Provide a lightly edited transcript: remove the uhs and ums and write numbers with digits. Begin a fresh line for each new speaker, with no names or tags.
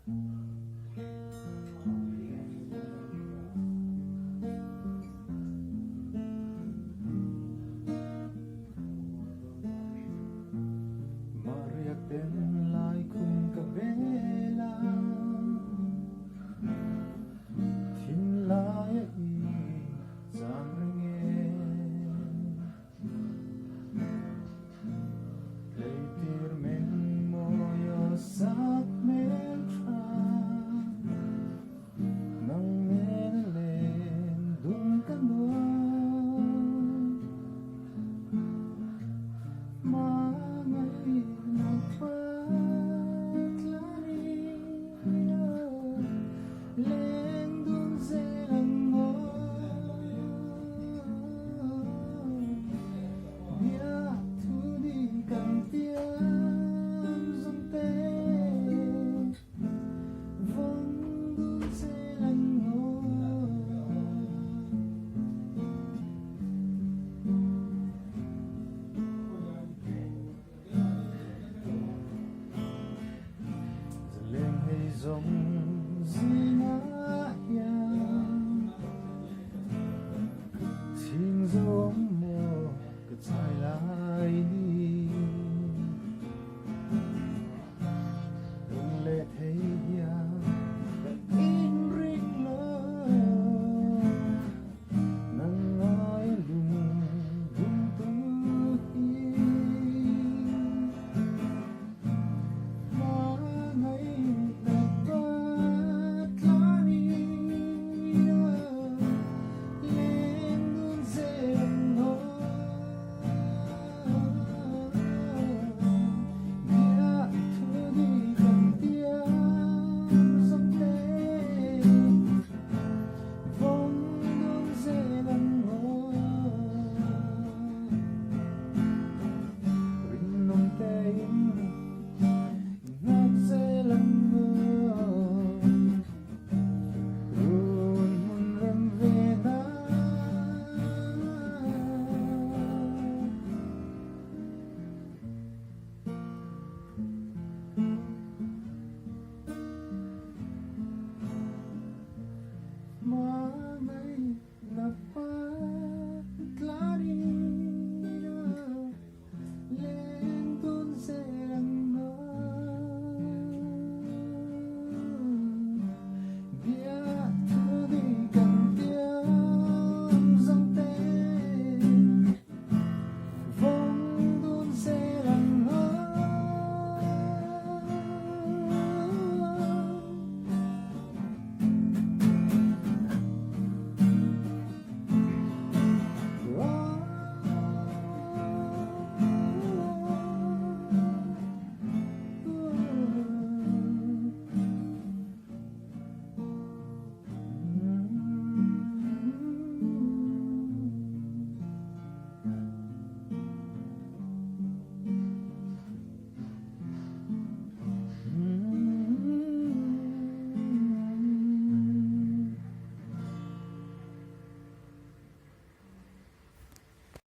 Mariak den lai kun ka vela Thin lai I sang ringe Leitir men moyo sak men tra Nang men len dun kanwa Mangai nagpatlari Len dun selang mo Biak tu di kang tiang zonte Vong dun selang mo Leng hay giống gì na